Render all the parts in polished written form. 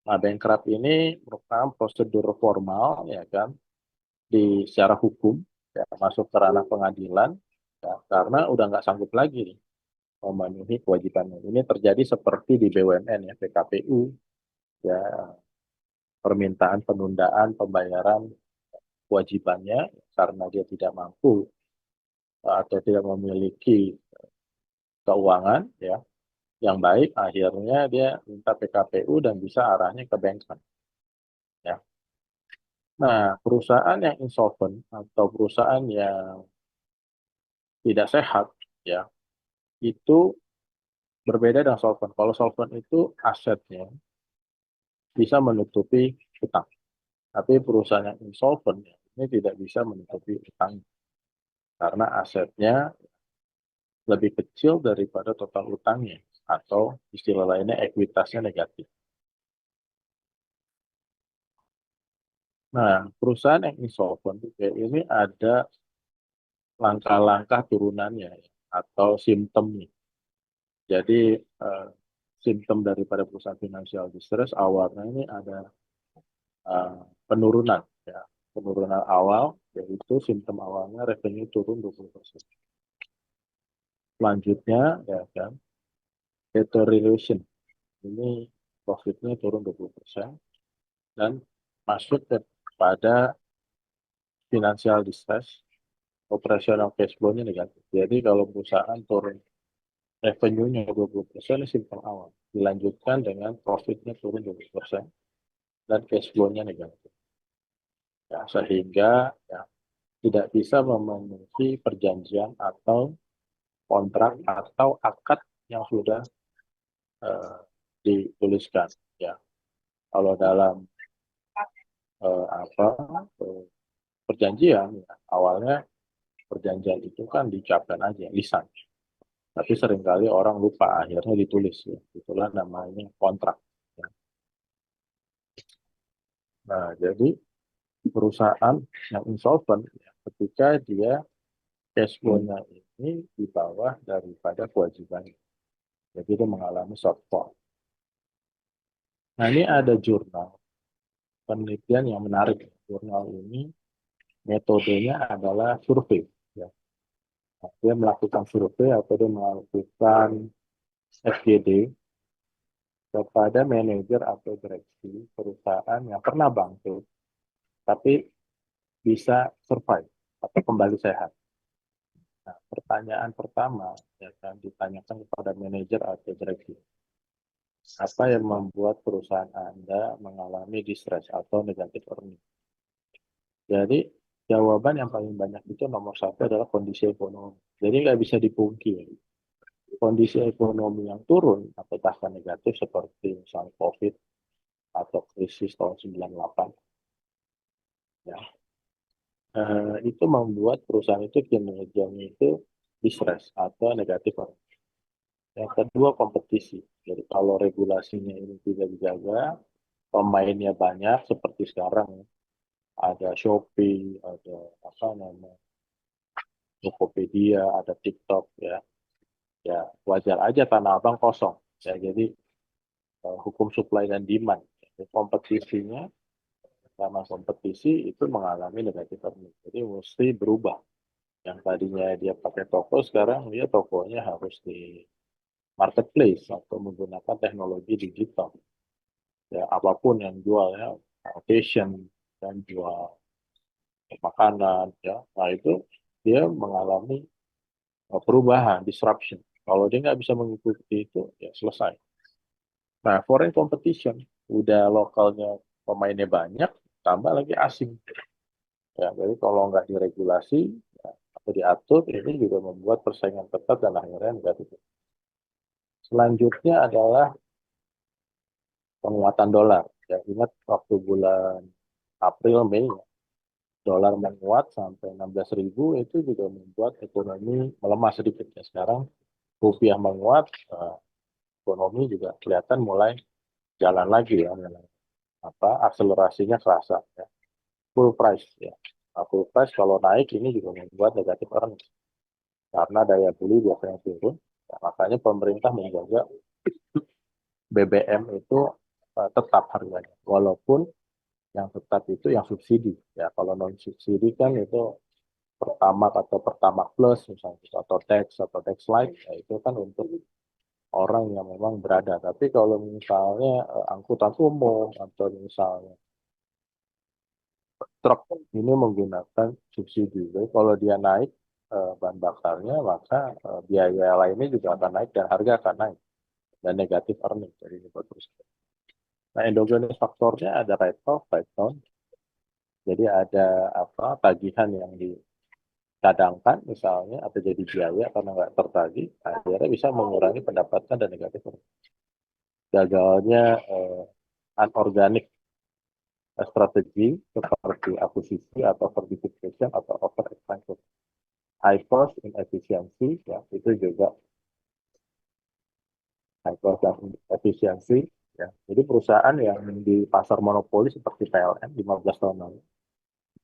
Nah, bankrupt ini merupakan prosedur formal, ya kan, di secara hukum, ya, masuk ke ranah pengadilan, ya, karena udah nggak sanggup lagi nih memenuhi kewajibannya. Ini terjadi seperti di BUMN, ya, PKPU, ya, permintaan penundaan pembayaran kewajibannya karena dia tidak mampu atau tidak memiliki keuangan, ya, yang baik, akhirnya dia minta PKPU dan bisa arahnya ke bankrupt, ya. Nah, perusahaan yang insolvent atau perusahaan yang tidak sehat, ya, itu berbeda dengan solvent. Kalau solvent itu asetnya bisa menutupi utang, tapi perusahaan yang insolvent ini tidak bisa menutupi utang karena asetnya lebih kecil daripada total utangnya, atau istilah lainnya ekuitasnya negatif. Nah, perusahaan yang insolvent ini ada langkah-langkah turunannya, ya, atau simptomnya. Jadi simptom daripada perusahaan financial distress awalnya ini ada penurunan, ya. Penurunan awal, yaitu simptom awalnya revenue turun 20%. Selanjutnya, ya kan, deterioration. Ini profitnya turun 20% dan masuk kepada financial distress, operational cash flow-nya negatif. Jadi kalau perusahaan turun revenue-nya 20%, ini simptom awal. Dilanjutkan dengan profitnya turun 20% dan cash flow-nya negatif. Ya, sehingga ya, tidak bisa memenuhi perjanjian atau kontrak atau akad yang sudah dituliskan, ya. Kalau dalam apa perjanjian, ya, awalnya perjanjian itu kan diucapkan aja lisan, tapi seringkali orang lupa akhirnya ditulis, ya. Itulah namanya kontrak, ya. Nah, jadi perusahaan yang insolvent, ya, ketika dia cash flow-nya ini di bawah daripada kewajibannya, jadi dia mengalami shortfall. Nah, ini ada jurnal penelitian yang menarik. Jurnal ini metodenya adalah survei, ya. Nah, dia melakukan survei atau dia melakukan FGD kepada manajer atau direksi perusahaan yang pernah bangkrut tapi bisa survive atau kembali sehat. Nah, pertanyaan pertama, ya kan, ditanyakan kepada manajer atau direksi, apa yang membuat perusahaan Anda mengalami distress atau negative earning? Jadi jawaban yang paling banyak itu nomor satu adalah kondisi ekonomi. Jadi nggak bisa dipungkiri. Kondisi ekonomi yang turun atau bahkan negatif seperti misalnya COVID atau krisis tahun 98, ya, itu membuat perusahaan itu kinerjanya itu distress atau negatif. Yang kedua kompetisi. Jadi kalau regulasinya ini tidak dijaga, pemainnya banyak seperti sekarang, ya. Ada Shopee, ada apa namanya, Tokopedia, ada TikTok, ya. Ya wajar aja Tanah Abang kosong. Ya, jadi hukum supply dan demand. Jadi, kompetisinya karena kompetisi itu mengalami negatif earning. Jadi mesti berubah. Yang tadinya dia pakai toko, sekarang dia tokonya harus di marketplace atau menggunakan teknologi digital. Ya, apapun yang jual, ya, fashion dan jual makanan, ya. Nah, itu dia mengalami perubahan, disruption. Kalau dia nggak bisa mengikuti itu, ya selesai. Nah, foreign competition, udah lokalnya pemainnya banyak, tambah lagi asing. Ya, jadi kalau nggak diregulasi, ya, atau diatur, ini juga membuat persaingan ketat dan akhirnya negatif. Selanjutnya adalah penguatan dolar. Ya, ingat waktu bulan April, Mei, ya, dolar menguat sampai 16.000, itu juga membuat ekonomi melemah sedikit. Ya, sekarang rupiah menguat, ekonomi juga kelihatan mulai jalan lagi, ya, apa akselerasinya kerasa, ya. Full price, ya. Nah, full price kalau naik ini juga membuat negatif earnings karena daya beli biasanya turun. Ya, makanya pemerintah menjaga BBM itu tetap harganya, walaupun yang tetap itu yang subsidi ya. Kalau non subsidi kan itu Pertamax atau Pertamax Plus misalnya, atau Tax Light, ya itu kan untuk orang yang memang berada. Tapi kalau misalnya angkutan umum atau misalnya truk ini menggunakan subsidi, jadi kalau dia naik bahan bakarnya, maka biaya lainnya juga akan naik dan harga akan naik dan negatif earning dari perusahaan. Nah, endogenous faktornya ada write off, write down. Jadi ada apa tagihan yang dicadangkan misalnya atau jadi biaya karena nggak tertagih, akhirnya bisa mengurangi pendapatan dan negatif earning. Gagalnya unorganik strategi seperti akuisisi atau fortification atau over expansion. High cost inefficiency ya itu juga high cost dan efisiensi ya. Jadi perusahaan yang di pasar monopoli seperti PLN 15 tahun lalu,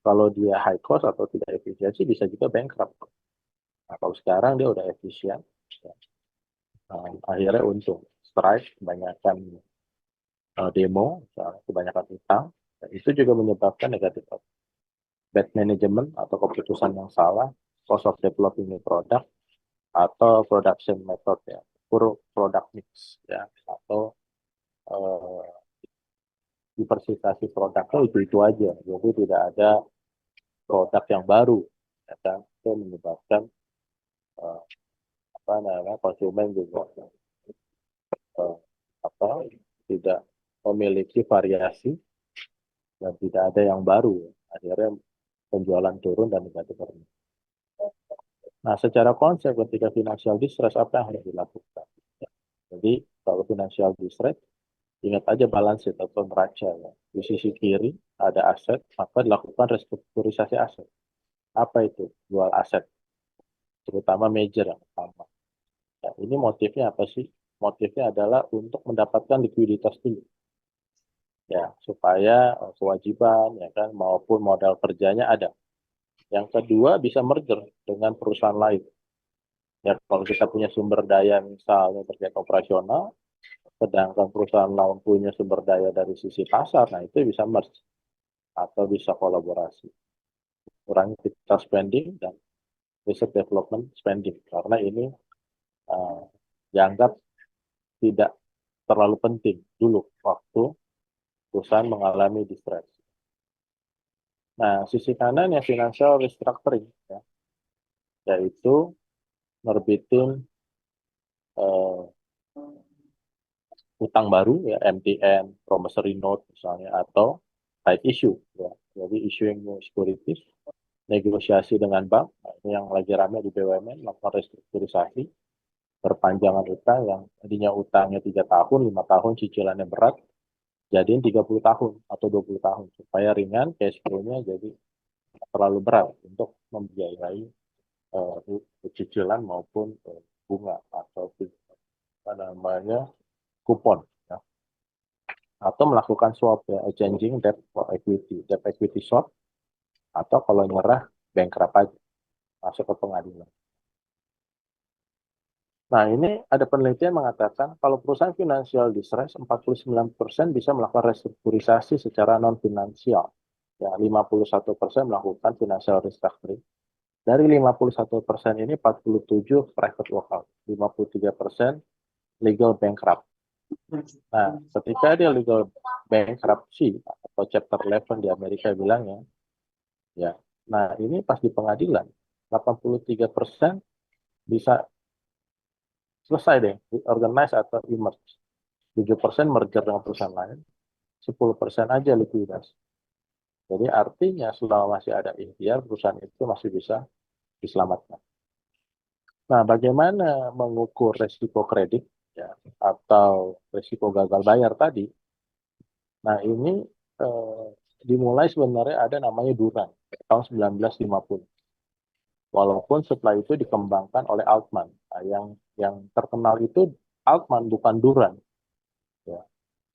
kalau dia high cost atau tidak efisiensi bisa juga bankrupt. Nah, kalau sekarang dia udah efisien, ya, akhirnya untung. Strike, kebanyakan demo, kebanyakan utang, dan itu juga menyebabkan negatif bad management atau keputusan yang salah, cost of developing new product, atau production method ya, poor product mix ya, atau eh, diversifikasi produknya itu aja, jadi tidak ada produk yang baru, ya kan? Itu menyebabkan eh, apa namanya konsumen juga eh, apa tidak memiliki variasi dan tidak ada yang baru, akhirnya penjualan turun dan negatif earning. Nah, secara konsep ketika financial distress apa yang harus dilakukan? Ya, jadi kalau financial distress, ingat aja balance sheet atau neraca ya. Di sisi kiri ada aset, maka dilakukan restrukturisasi aset. Apa itu? Jual aset, terutama major yang pertama. Ya, ini motifnya apa sih? Motifnya adalah untuk mendapatkan likuiditas dulu. Ya, supaya kewajiban ya kan maupun modal kerjanya ada. Yang kedua bisa merger dengan perusahaan lain. Ya, kalau kita punya sumber daya misalnya terkait operasional, sedangkan perusahaan lain punya sumber daya dari sisi pasar, nah itu bisa merge atau bisa kolaborasi. Kurangi capital spending dan research development spending, karena ini uh, dianggap tidak terlalu penting dulu waktu perusahaan mengalami distress. Nah, sisi kanan ya financial restructuring, ya, yaitu nerbitin uh, utang baru ya MTN, promissory note misalnya atau right issue ya. Jadi issuing new securities, negosiasi dengan bank, nah, ini yang lagi ramai di BUMN melakukan restrukturisasi, perpanjangan utang yang tadinya utangnya 3 tahun, 5 tahun cicilannya berat, jadiin 30 tahun atau 20 tahun supaya ringan cash flow-nya jadi terlalu berat untuk membiayai cicilan maupun bunga atau apa namanya kupon ya. Atau melakukan swap ya, exchanging debt for equity swap, atau kalau nyerah bankrupt aja, masuk ke pengadilan. Nah, ini ada penelitian mengatakan kalau perusahaan financial distress 49% bisa melakukan restrukturisasi secara non finansial. Ya, 51% melakukan financial restructuring. Dari 51% ini 47 private workout, 53% legal bankrupt. Nah, ketika dia legal bankruptcy atau chapter 11 di Amerika bilangnya, ya. Nah, ini pas di pengadilan 83% bisa selesai deh, organize atau emerge. 7% merger dengan perusahaan lain, 10% aja likuiditas. Jadi artinya selama masih ada ikhtiar, perusahaan itu masih bisa diselamatkan. Nah, bagaimana mengukur resiko kredit ya, atau resiko gagal bayar tadi? Nah, ini eh, dimulai sebenarnya ada namanya Duran tahun 1950. Walaupun setelah itu dikembangkan oleh Altman. Nah, yang terkenal itu Altman bukan Duran. Ya.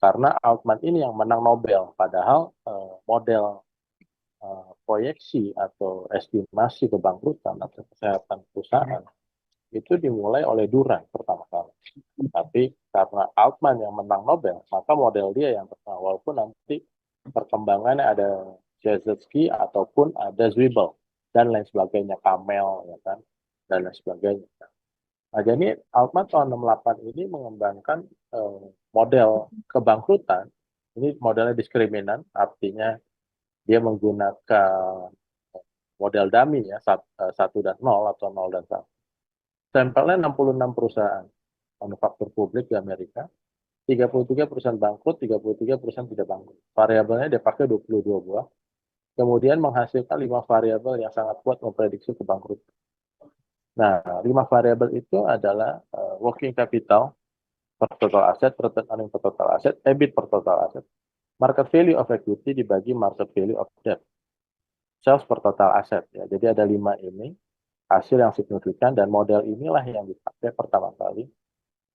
Karena Altman ini yang menang Nobel. Padahal model proyeksi atau estimasi kebangkrutan atau kesehatan perusahaan itu dimulai oleh Durang pertama kali. Tapi karena Altman yang menang Nobel, maka model dia yang terkenal. Walaupun nanti perkembangannya ada Jazetski ataupun ada Zwibel dan lain sebagainya, Kamel, ya kan, dan lain sebagainya. Nah, jadi Altman tahun 68 ini mengembangkan model kebangkrutan. Ini modelnya diskriminan, artinya dia menggunakan model dummy ya, 1 dan 0 atau 0 dan 1. Sampelnya 66 perusahaan manufaktur publik di Amerika, 33 perusahaan bangkrut, 33 perusahaan tidak bangkrut. Variabelnya dia pakai 22 buah, kemudian menghasilkan 5 variabel yang sangat kuat memprediksi kebangkrutan. Nah, 5 variabel itu adalah working capital per total aset, return earning per total aset, EBIT per total aset, market value of equity dibagi market value of debt, sales per total aset. Ya. Jadi ada 5 ini, hasil yang signifikan, dan model inilah yang dipakai pertama kali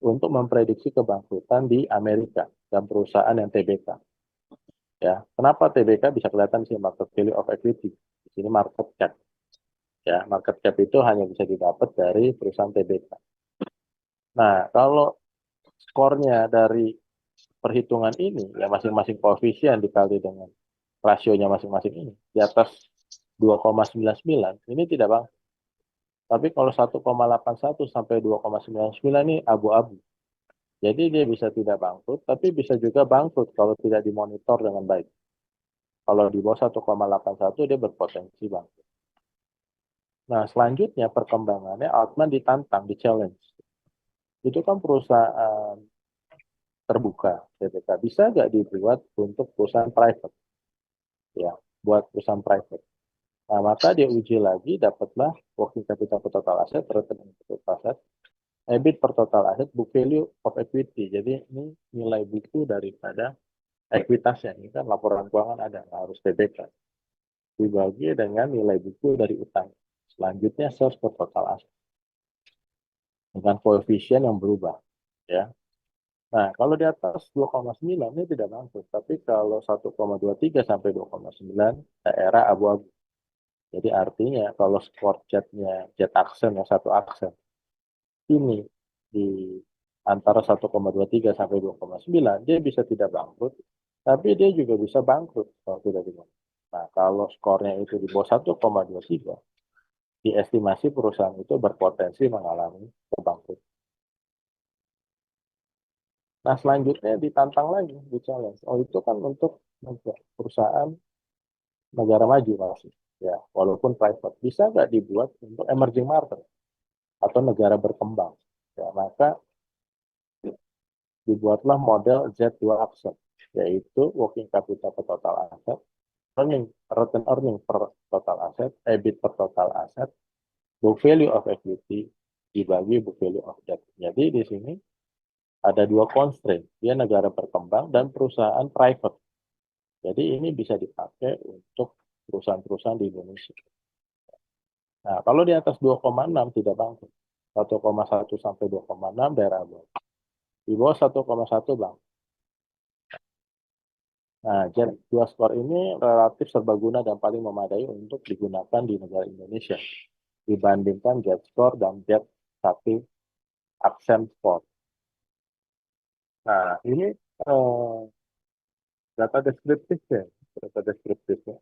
untuk memprediksi kebangkrutan di Amerika dan perusahaan yang TBK. Ya, kenapa TBK bisa kelihatan di sini market value of equity, di sini market cap. Ya, market cap itu hanya bisa didapat dari perusahaan TBK. Nah, kalau skornya dari perhitungan ini, ya masing-masing koefisien dikali dengan rasionya masing-masing ini, di atas 2,99, ini tidak bang. Tapi kalau 1,81 sampai 2,99 ini abu-abu. Jadi dia bisa tidak bangkrut, tapi bisa juga bangkrut kalau tidak dimonitor dengan baik. Kalau di bawah 1,81 dia berpotensi bangkrut. Nah, selanjutnya perkembangannya Altman ditantang, di challenge. Itu kan perusahaan terbuka, PPK. Bisa nggak dibuat untuk perusahaan private? Ya, buat perusahaan private. Nah, maka dia uji lagi, dapatlah working capital per total asset, return on total asset, EBIT per total asset, book value of equity. Jadi ini nilai buku daripada ekuitasnya. Ini kan laporan keuangan ada, harus TBK. Dibagi dengan nilai buku dari utang. Selanjutnya sales per total asset. Dengan koefisien yang berubah. Ya. Nah, kalau di atas 2,9 ini tidak bangkrut. Tapi kalau 1,23 sampai 2,9, daerah abu-abu. Jadi artinya kalau skor jetnya, jet aksen yang satu aksen, ini di antara 1,23 sampai 2,9, dia bisa tidak bangkrut, tapi dia juga bisa bangkrut kalau tidak dibangun. Nah, kalau skornya itu di bawah 1,23, diestimasi perusahaan itu berpotensi mengalami kebangkrutan. Nah, selanjutnya ditantang lagi, di challenge. Oh, itu kan untuk perusahaan negara maju masih, ya, walaupun private. Bisa nggak dibuat untuk emerging market atau negara berkembang? Ya, maka dibuatlah model Z2 Accent, yaitu working capital per total asset, return earning per total asset, EBIT per total asset, book value of equity dibagi book value of debt. Jadi di sini ada dua constraint, dia negara berkembang dan perusahaan private. Jadi ini bisa dipakai untuk perusahaan-perusahaan di Indonesia. Nah, kalau di atas 2,6 tidak bangkrut. 1,1 sampai 2,6 daerah abu. Di bawah 1,1 bang. Nah, Jet 2 skor ini relatif serbaguna dan paling memadai untuk digunakan di negara Indonesia dibandingkan Jet Score dan Jet 1 Accent Score. Nah, ini eh, data deskriptif ya, data deskriptifnya.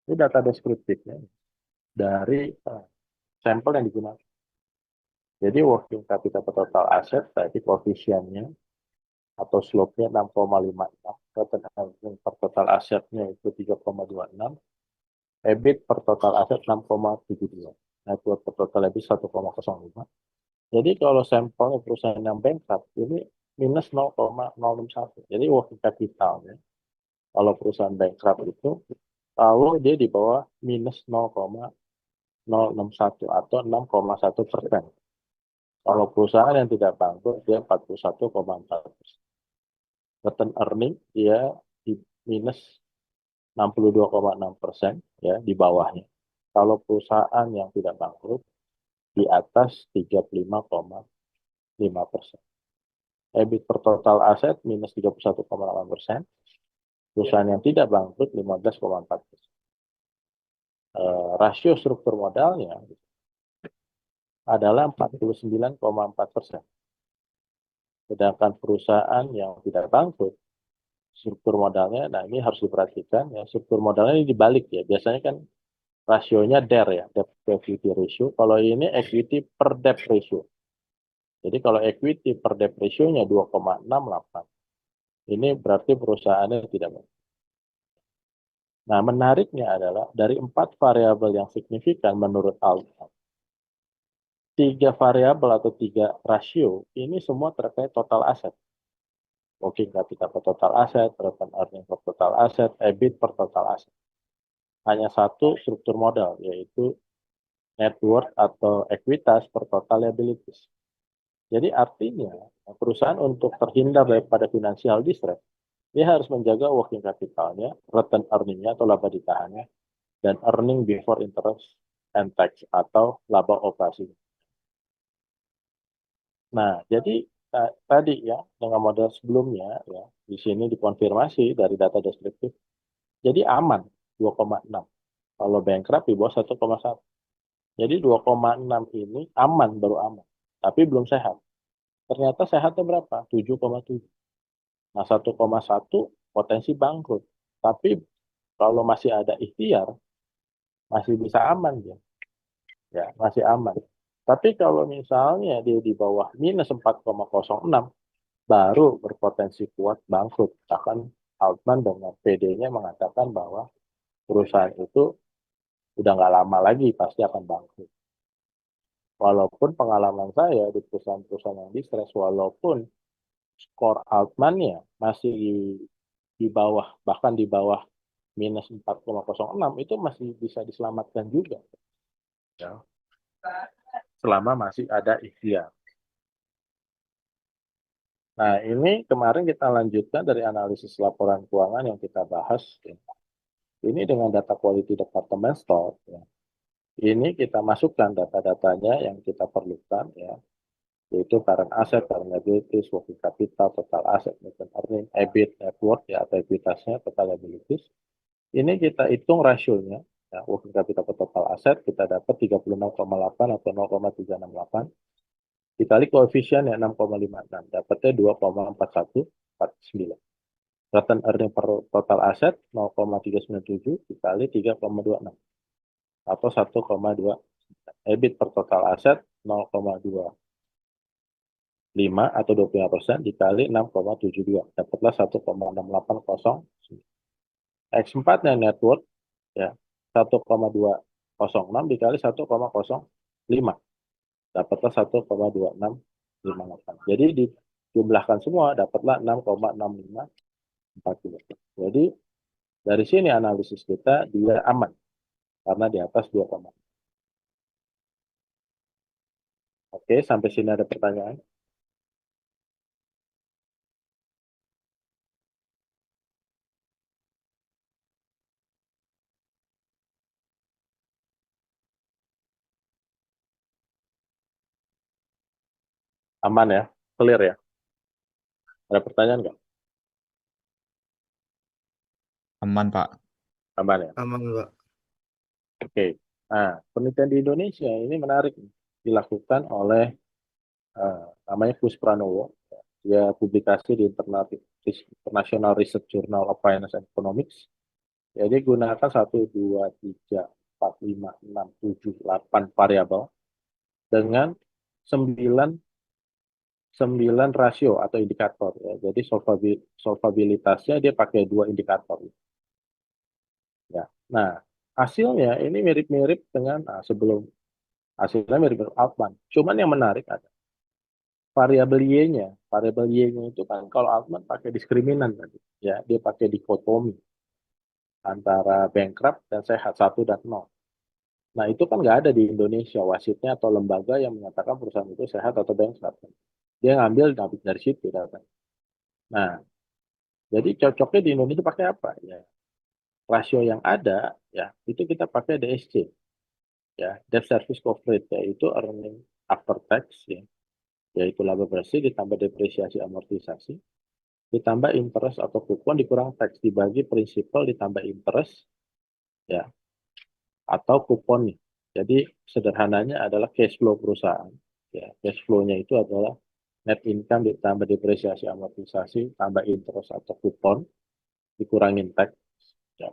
Ini data deskriptifnya dari sampel yang digunakan. Jadi working capital per total asset tadi koefisiennya atau slope-nya 6,56, return per total asetnya itu 3,26, EBIT per total aset 6,72, net worth per total EBIT 1,05. Jadi kalau sampelnya perusahaan yang bankrupt ini minus 0,061. Jadi working capitalnya kalau perusahaan bankrupt itu kalau dia di bawah minus 0,061 atau 6,1%. Kalau perusahaan yang tidak bangkrut dia 41,4%. Return earning dia di minus 62,6%, ya, di bawahnya. Kalau perusahaan yang tidak bangkrut di atas 35,5%. EBIT per total aset minus 31,8%. Perusahaan yang tidak bangkrut 15,4%. rasio struktur modalnya adalah 49,4%. Sedangkan perusahaan yang tidak bangkrut, struktur modalnya, nah ini harus diperhatikan ya, struktur modalnya ini dibalik ya. Biasanya kan rasionya DER ya, debt to equity ratio. Kalau ini equity per debt ratio. Jadi kalau equity per debt ratio-nya 2,68, ini berarti perusahaannya tidak baik. Nah, menariknya adalah dari 4 variabel yang signifikan menurut Altman, 3 variabel atau 3 rasio ini semua terkait total aset. Working capital per total aset, return earning per total aset, EBIT per total aset. Hanya satu struktur modal, yaitu net worth atau ekuitas per total liabilities. Jadi artinya perusahaan untuk terhindar daripada financial distress, dia harus menjaga working capitalnya, return earningnya atau laba ditahannya, dan earning before interest and tax atau laba operasi. Nah, jadi tadi ya dengan model sebelumnya ya di sini dikonfirmasi dari data deskriptif, jadi aman 2,6. Kalau bankrupt di bawah 1,1. Jadi 2,6 ini aman, baru aman. Tapi belum sehat. Ternyata sehatnya berapa? 7,7. Nah, 1,1 potensi bangkrut. Tapi kalau masih ada ikhtiar, masih bisa aman dia. Ya, masih aman. Tapi kalau misalnya dia di bawah minus 4,06, baru berpotensi kuat bangkrut. Bahkan Altman dengan PD-nya mengatakan bahwa perusahaan itu udah nggak lama lagi pasti akan bangkrut. Walaupun pengalaman saya di perusahaan-perusahaan yang distress, walaupun skor Altman-nya masih di bawah, bahkan di bawah minus 4,06, itu masih bisa diselamatkan juga. Ya. Selama masih ada ikhtiar. Nah, ini kemarin kita lanjutkan dari analisis laporan keuangan yang kita bahas. Ya. Ini dengan data quality department store. Ya. Ini kita masukkan data-datanya yang kita perlukan, ya, yaitu current asset, current liabilities, working capital, total asset, net earning, EBIT, net worth, ya, atau ekuitasnya, total liabilities. Ini kita hitung rasionya, ya, working capital ke total asset, kita dapat 36,8 atau 0,368. Dikali koefisien ya 6,56, dapatnya 2,4149. Return earning per total asset 0,397 dikali 3,26 atau 1,2. EBIT per total aset 0,25 atau 25% dikali 6,72. Dapatlah 1,6809. X4-nya net worth ya 1,206 dikali 1,05. Dapatlah 1,2658. Jadi dijumlahkan semua dapatlah 6,6542. Jadi dari sini analisis kita dia aman karena di atas 2, oke, sampai sini ada pertanyaan? Aman ya? Clear ya? Ada pertanyaan nggak? Aman, Pak. Aman ya? Aman, Pak. Oke. Nah, penelitian di Indonesia ini menarik. Dilakukan oleh namanya Kus Pranowo. Dia publikasi di International Research Journal of Finance and Economics. Jadi gunakan 1, 2, 3, 4, 5, 6, 7, 8 variabel dengan 9 rasio atau indikator. Ya. Jadi solvabilitasnya dia pakai 2 indikator. Ya. Nah, hasilnya ini mirip-mirip dengan sebelum hasilnya mirip-mirip Altman. Cuman yang menarik ada variabel Y-nya. Variabel Y-nya itu kan kalau Altman pakai diskriminan tadi. Ya, dia pakai dikotomi antara bankrupt dan sehat 1 dan 0. Nah, itu kan nggak ada di Indonesia wasitnya atau lembaga yang menyatakan perusahaan itu sehat atau bankrupt. Dia ngambil dari situ data. Nah, jadi cocoknya di Indonesia pakai apa? Ya, rasio yang ada ya itu kita pakai DSC, ya, debt service coverage, yaitu earning after tax, ya, yaitu laba bersih ditambah depresiasi amortisasi ditambah interest atau kupon dikurang tax dibagi prinsipal ditambah interest, ya, atau kuponnya. Jadi sederhananya adalah cash flow perusahaan. Ya, cash flow-nya itu adalah net income ditambah depresiasi amortisasi tambah interest atau kupon dikurangin tax, ya,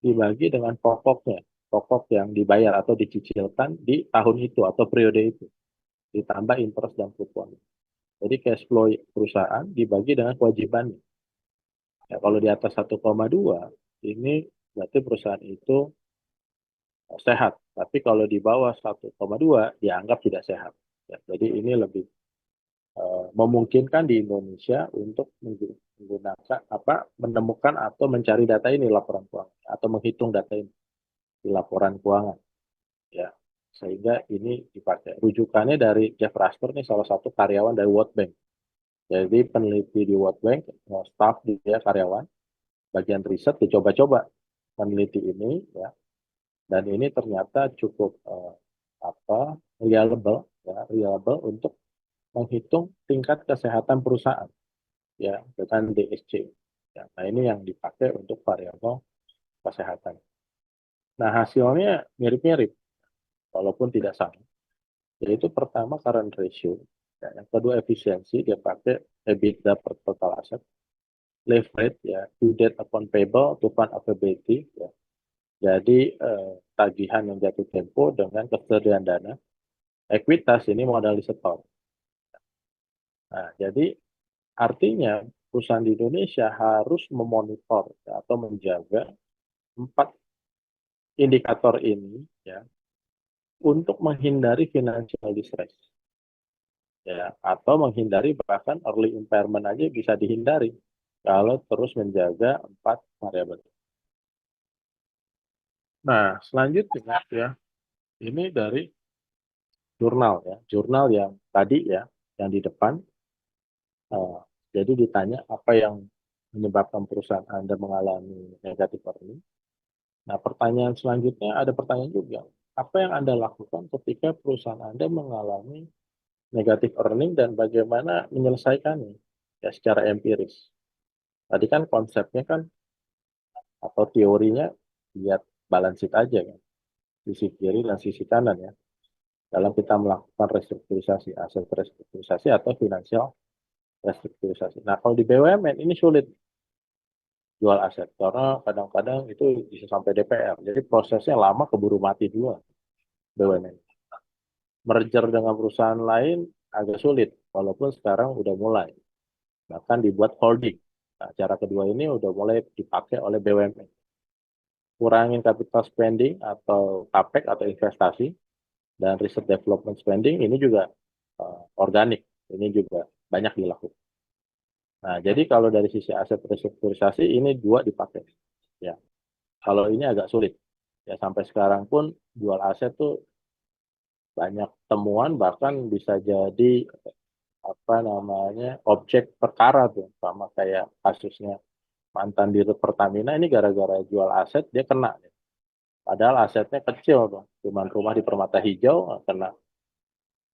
dibagi dengan pokoknya, pokok yang dibayar atau dicicilkan di tahun itu atau periode itu, ditambah interest dan kupon. Jadi cash flow perusahaan dibagi dengan kewajibannya. Ya, kalau di atas 1,2 ini berarti perusahaan itu sehat. Tapi kalau di bawah 1,2 dianggap tidak sehat. Ya, jadi ini lebih memungkinkan di Indonesia untuk menggunakan menemukan atau mencari data ini laporan keuangan atau menghitung data ini di laporan keuangan, ya, sehingga ini dipakai rujukannya dari Jeff Raster, nih salah satu karyawan dari World Bank. Jadi peneliti di World Bank, staff dia karyawan bagian riset dicoba-coba meneliti ini, ya, dan ini ternyata cukup reliable, ya, reliable untuk menghitung tingkat kesehatan perusahaan, ya, dengan DSC. Ya, nah ini yang dipakai untuk variabel kesehatan. Nah hasilnya mirip-mirip walaupun tidak sama. Yaitu pertama current ratio, ya, yang kedua efisiensi, dia pakai EBITDA per total asset, leverage, ya, due date upon payable to fund availability, ya. Jadi tagihan yang jatuh tempo dengan ketersediaan dana, ekuitas ini modal disetor. Nah, jadi artinya perusahaan di Indonesia harus memonitor, ya, atau menjaga 4 indikator ini, ya, untuk menghindari financial distress, ya, atau menghindari bahkan early impairment aja bisa dihindari kalau terus menjaga 4 variabel. Nah, selanjutnya, ya, ini dari jurnal, ya, jurnal yang tadi, ya, yang di depan. eh, jadi ditanya apa yang menyebabkan perusahaan Anda mengalami negatif earning. Nah, pertanyaan selanjutnya ada pertanyaan juga. Apa yang Anda lakukan ketika perusahaan Anda mengalami negatif earning dan bagaimana menyelesaikannya, ya, secara empiris. Tadi kan konsepnya kan atau teorinya lihat balance sheet aja kan, sisi kiri dan sisi kanan, ya. Dalam kita melakukan restrukturisasi, aset restrukturisasi atau finansial restrukturisasi. Nah, kalau di BUMN ini sulit jual aset karena kadang-kadang itu bisa sampai DPR. Jadi prosesnya lama, keburu mati juga BUMN. Merger dengan perusahaan lain agak sulit, walaupun sekarang udah mulai. Bahkan dibuat holding. Nah, cara kedua ini udah mulai dipakai oleh BUMN. Kurangin capital spending atau CAPEX atau investasi, dan research development spending ini juga organik. Ini juga banyak dilakukan. Nah, jadi kalau dari sisi aset restrukturisasi ini dua dipakai. Ya, kalau ini agak sulit. Ya, sampai sekarang pun jual aset tuh banyak temuan, bahkan bisa jadi objek perkara tuh, sama kayak kasusnya mantan dirut Pertamina ini gara-gara jual aset dia kena. Padahal asetnya kecil tuh, cuma rumah di Permata Hijau kena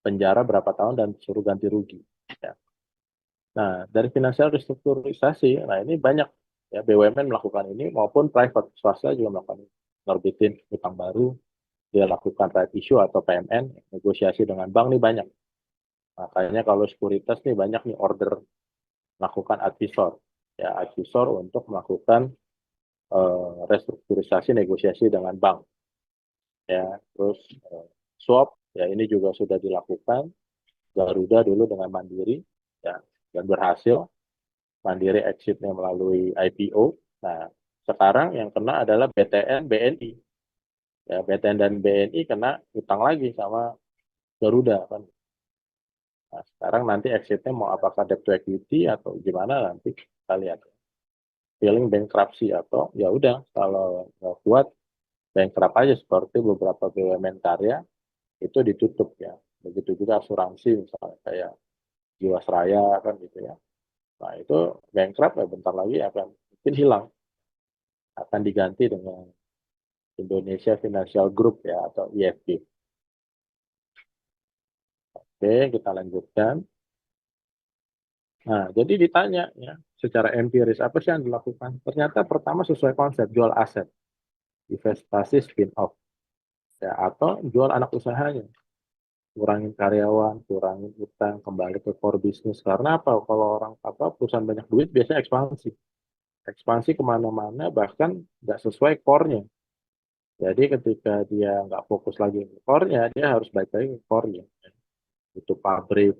penjara berapa tahun dan suruh ganti rugi. Ya. Nah, dari finansial restrukturisasi, nah ini banyak, ya, BUMN melakukan ini maupun private, swasta juga melakukan ini. Nerbitin utang baru, dia lakukan right issue atau PMN, negosiasi dengan bank nih banyak. Makanya kalau sekuritas nih banyak nih order melakukan advisor, ya, advisor untuk melakukan restrukturisasi negosiasi dengan bank, ya. Terus swap, ya, ini juga sudah dilakukan Garuda dulu dengan Mandiri, ya, dan berhasil. Mandiri exitnya melalui IPO. Nah, sekarang yang kena adalah BTN, BNI. Ya, BTN dan BNI kena utang lagi sama Garuda kan. Nah, sekarang nanti exitnya mau apakah debt to equity atau gimana nanti kita lihat. Feeling bankruptcy atau ya udah kalau nggak kuat bankrupt aja seperti beberapa BUMN karya itu ditutup, ya. Begitu juga asuransi misalnya kayak Jiwasraya kan gitu, ya. Nah itu bankrupt ya bentar lagi akan mungkin hilang, akan diganti dengan Indonesia Financial Group, ya, atau IFG. Oke, kita lanjutkan. Nah, jadi ditanya, ya, secara empiris apa sih yang dilakukan? Ternyata pertama sesuai konsep jual aset, investasi spin off. ya, atau jual anak usahanya, kurangin karyawan, kurangin utang, kembali ke core bisnis. Karena apa? Kalau orang apa perusahaan banyak duit biasanya ekspansi, ekspansi kemana-mana bahkan nggak sesuai core-nya. Jadi ketika dia nggak fokus lagi ke core-nya, dia harus balik lagi ke core-nya. Itu pabrik,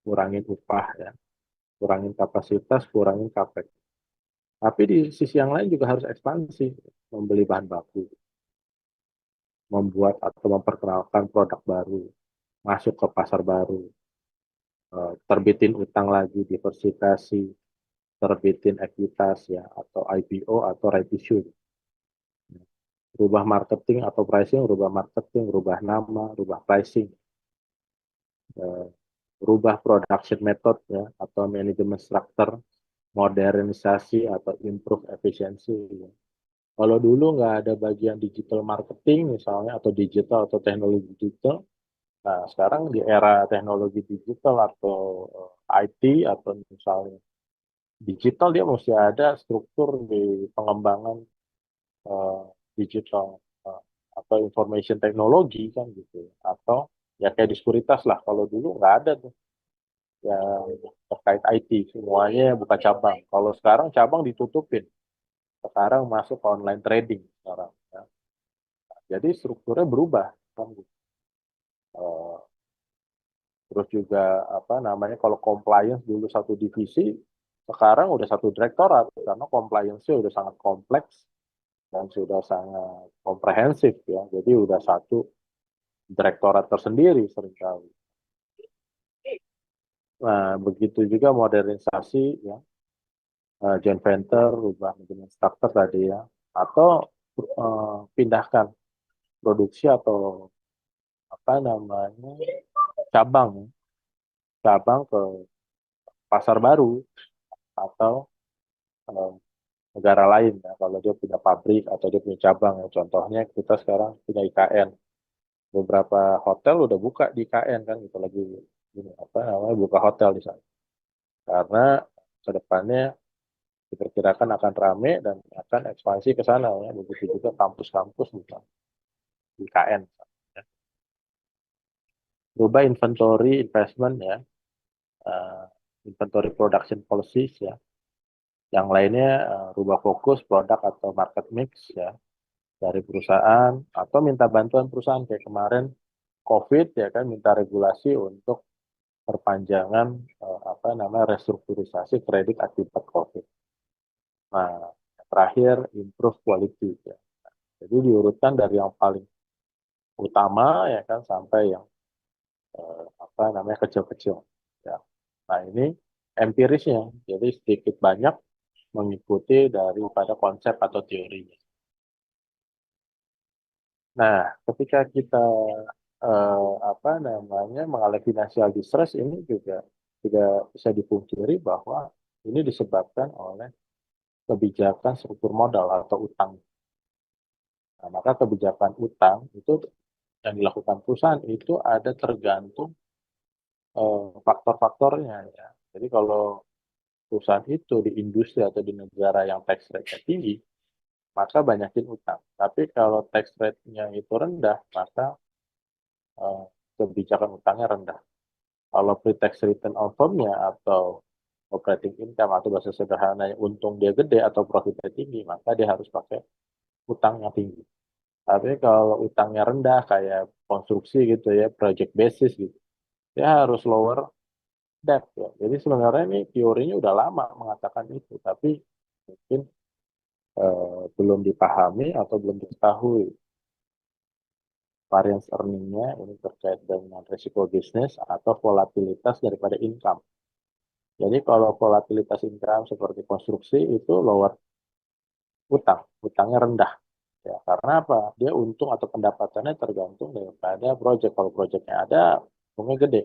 kurangin upah ya, kurangin kapasitas, kurangin capex. Tapi di sisi yang lain juga harus ekspansi, membeli bahan baku, membuat atau memperkenalkan produk baru, masuk ke pasar baru, terbitin utang lagi, diversifikasi, terbitin ekuitas ya, atau IPO atau right issue. Rubah marketing atau pricing, rubah marketing, rubah nama, rubah pricing, eh, rubah production method ya, atau manajemen structure, modernisasi atau improve efisiensi. Ya. Kalau dulu nggak ada bagian digital marketing misalnya atau digital atau teknologi digital, nah sekarang di era teknologi digital atau IT atau misalnya digital dia mesti ada struktur di pengembangan eh, digital atau information technology kan gitu atau ya kayak di sekuritas lah kalau dulu nggak ada tuh yang terkait IT semuanya buka cabang kalau sekarang cabang ditutupin sekarang masuk ke online trading sekarang ya. Jadi strukturnya berubah kan gitu. Eh, terus juga apa namanya kalau compliance dulu satu divisi sekarang udah satu direktorat karena compliance-nya udah sangat kompleks dan sudah sangat komprehensif ya. Jadi udah satu direktorat tersendiri seringkali. Nah, begitu juga modernisasi ya, joint venture, ubah manajemen struktur tadi ya, atau pindahkan produksi atau apa namanya cabang, cabang ke pasar baru atau eh, negara lain ya, kalau dia punya pabrik atau dia punya cabang ya. Contohnya kita sekarang punya IKN, beberapa hotel udah buka di IKN kan, gitu lagi ini apa namanya buka hotel di sana. Karena kedepannya diperkirakan akan rame dan akan ekspansi ke sana ya. Begitu juga kampus-kampus bukan di IKN. Ya. Berubah inventory investment ya, uh, inventory production policies ya. Yang lainnya rubah fokus produk atau market mix ya dari perusahaan atau minta bantuan perusahaan kayak kemarin COVID ya kan minta regulasi untuk perpanjangan apa namanya restrukturisasi kredit akibat COVID. Nah, terakhir improve quality ya. Jadi diurutkan dari yang paling utama ya kan sampai yang apa namanya kecil-kecil ya. Nah, ini empirisnya. Jadi sedikit banyak mengikuti daripada konsep atau teorinya. Nah, ketika kita apa namanya mengalami financial distress ini juga tidak bisa dipungkiri bahwa ini disebabkan oleh kebijakan struktur modal atau utang. Nah, maka kebijakan utang itu yang dilakukan perusahaan itu ada tergantung faktor-faktornya ya. Jadi kalau perusahaan itu di industri atau di negara yang tax rate-nya tinggi, maka banyakin utang. Tapi kalau tax rate-nya itu rendah, maka eh, kebijakan utangnya rendah. Kalau pre-tax return on firm-nya atau operating income atau bahasa sederhananya untung dia gede atau profitnya tinggi, maka dia harus pakai utang yang tinggi. Tapi kalau utangnya rendah kayak konstruksi gitu ya, project basis gitu, dia harus lower debt ya. Jadi sebenarnya ini teorinya udah lama mengatakan itu, tapi mungkin belum dipahami atau belum diketahui variance earningnya ini terkait dengan risiko bisnis atau volatilitas daripada income. Jadi kalau volatilitas income seperti konstruksi itu lower utang, utangnya rendah. Ya, karena apa? Dia untung atau pendapatannya tergantung daripada proyek. Kalau proyeknya ada, untungnya gede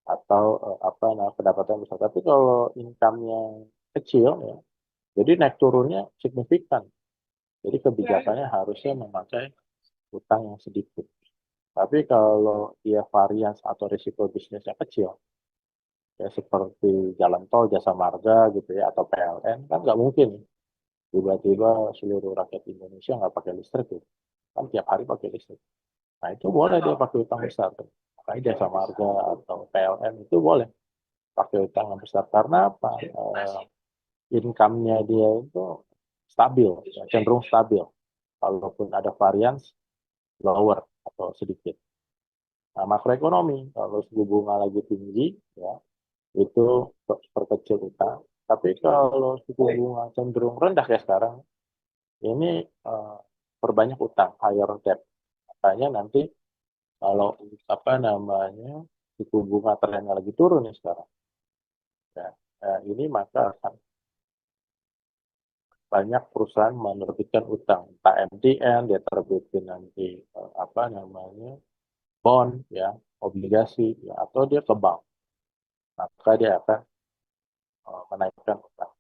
atau apa nah pendapatan besar. Tapi kalau income-nya kecil ya, jadi naik turunnya signifikan. Jadi kebijakannya harusnya memakai utang yang sedikit. Tapi kalau dia varians atau risiko bisnisnya kecil, ya seperti jalan tol, jasa marga gitu ya, atau PLN, kan nggak mungkin tiba-tiba seluruh rakyat Indonesia nggak pakai listrik gitu. kan tiap hari pakai listrik. Nah itu boleh dia pakai utang besar tuh. Makanya jasa marga atau PLN itu boleh pakai utang yang besar karena apa? Income-nya dia itu stabil, ya, cenderung stabil. Kalaupun ada varian lower atau sedikit. Nah, makroekonomi kalau suku bunga lagi tinggi, ya itu perkecil utang. Tapi kalau suku bunga cenderung rendah kayak sekarang, ini perbanyak utang, higher debt. Makanya nanti kalau apa namanya suku bunga trennya lagi turun nih sekarang, ya, ini maka akan banyak perusahaan menerbitkan utang, entah MTN, dia terbitin nanti apa namanya bond, ya, obligasi, ya, atau dia ke bank, maka dia akan menaikkan utang.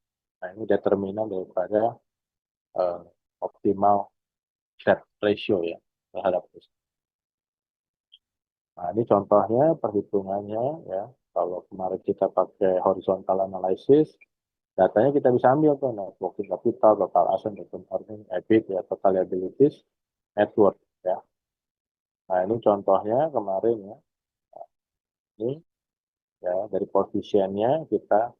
Nah ini determinan daripada uh, optimal debt ratio ya terhadap perusahaan. Nah ini contohnya perhitungannya ya. Kalau kemarin kita pakai horizontal analysis, datanya kita bisa ambil tuh net working capital, total asset, return earning, EBIT, ya, total liabilities, net worth ya. Nah ini contohnya kemarin ya. Ini ya dari koefisiennya kita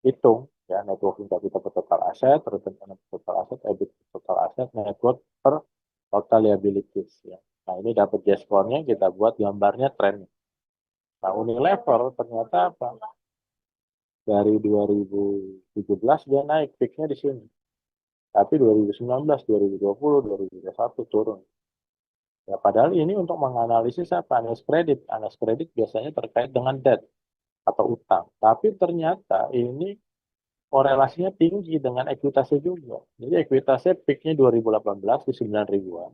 hitung ya net working capital per total aset, return on total aset, EBIT per total aset, net worth per total liabilities ya. Nah ini dapat J-score-nya, kita buat gambarnya tren. Nah Unilever ternyata apa? Dari 2017 dia naik peaknya di sini. Tapi 2019, 2020, 2021 turun. Ya, padahal ini untuk menganalisis apa? Analis kredit. Analis kredit biasanya terkait dengan debt atau utang. Tapi ternyata ini korelasinya tinggi dengan ekuitasnya juga. Jadi ekuitasnya peaknya 2018 di 9 ribuan.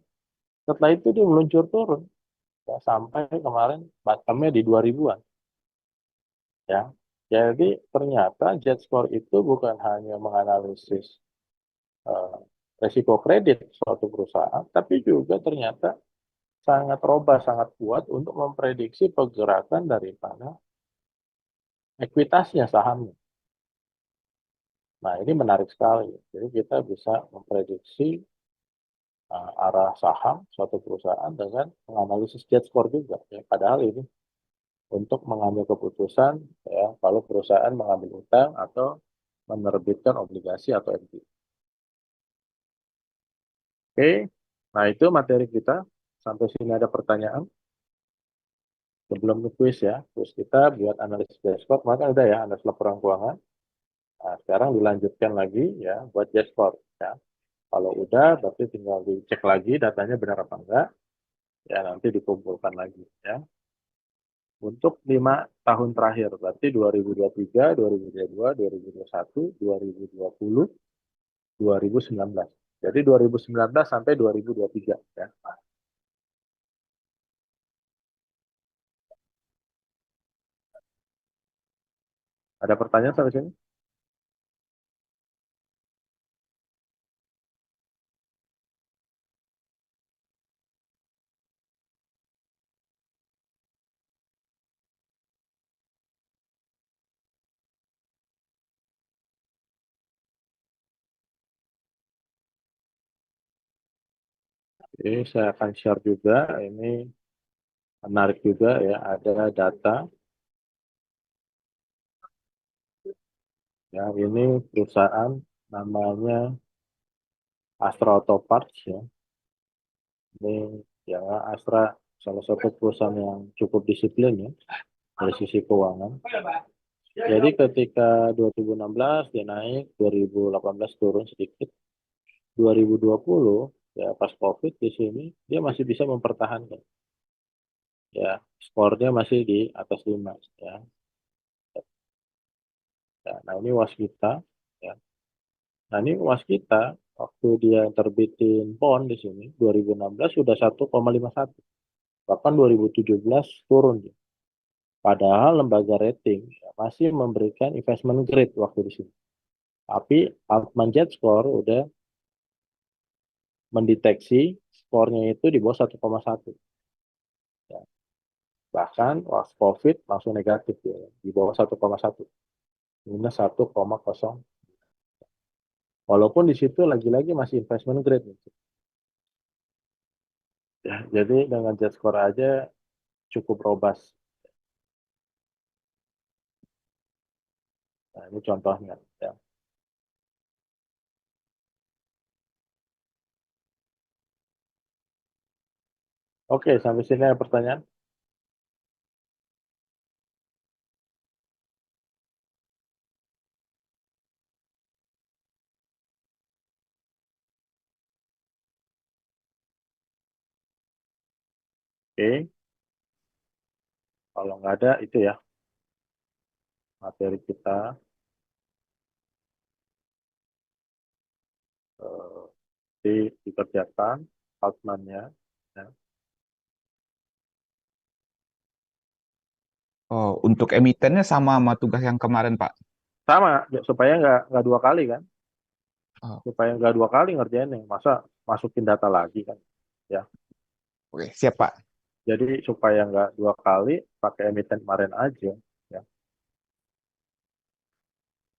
Setelah itu dia meluncur turun ya, sampai kemarin bottomnya di 2 ribuan. Ya. Jadi ternyata jet score itu bukan hanya menganalisis eh, resiko kredit suatu perusahaan, tapi juga ternyata sangat robust, sangat kuat untuk memprediksi pergerakan daripada ekuitasnya sahamnya. Nah, ini menarik sekali. Jadi kita bisa memprediksi arah saham suatu perusahaan dengan menganalisis jet score juga. Ya. Padahal ini untuk mengambil keputusan ya kalau perusahaan mengambil utang atau menerbitkan obligasi atau NPL. Oke, nah itu materi kita. Sampai sini ada pertanyaan? Sebelum ke quiz ya, quiz kita buat analisis dashboard, maka udah ya analisis laporan keuangan. Nah, sekarang dilanjutkan lagi ya buat dashboard ya. Kalau udah, berarti tinggal dicek lagi datanya benar apa enggak. Ya nanti dikumpulkan lagi ya. Untuk 5 tahun terakhir, berarti 2023, 2022, 2021, 2020, 2019. Jadi 2019 sampai 2023 ya. Ada pertanyaan sampai sini? Ini saya akan share juga, ini menarik juga ya, ada data ya, ini perusahaan namanya Astra Auto Parts ya. Ini ya Astra salah satu perusahaan yang cukup disiplin ya dari sisi keuangan. Jadi ketika 2016 dia naik, 2018 turun sedikit, 2020 ya pas COVID di sini dia masih bisa mempertahankan ya, skornya masih di atas 5 ya. Ya, nah ini waskita ya. Nah ini waskita waktu dia terbitin bond di sini 2016 sudah 1,51. Bahkan 2017 turun dia. Padahal lembaga rating ya, masih memberikan investment grade waktu di sini. Tapi Altman Jet Score udah mendeteksi skornya itu di bawah 1,1. Ya. Bahkan waktu COVID langsung negatif ya, di bawah 1,1. Minus 1,0. Walaupun di situ lagi-lagi masih investment grade. Ya, jadi dengan jet score aja cukup robust. Nah, ini contohnya. Ya. Oke, sampai sini ada pertanyaan. Oke, kalau nggak ada itu ya materi kita eh, dikerjakan outline-nya. Ya. Oh, untuk emitennya sama tugas yang kemarin, Pak. Sama, ya, supaya nggak dua kali kan. Oh, Supaya nggak dua kali ngerjainnya. Masa masukin data lagi kan. Ya, oke, siap, Pak. jadi supaya nggak dua kali pakai emiten kemarin aja. Ya,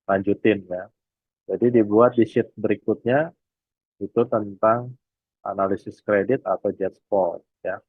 lanjutin ya. Jadi dibuat di sheet berikutnya itu tentang analisis kredit atau jet spot. Ya.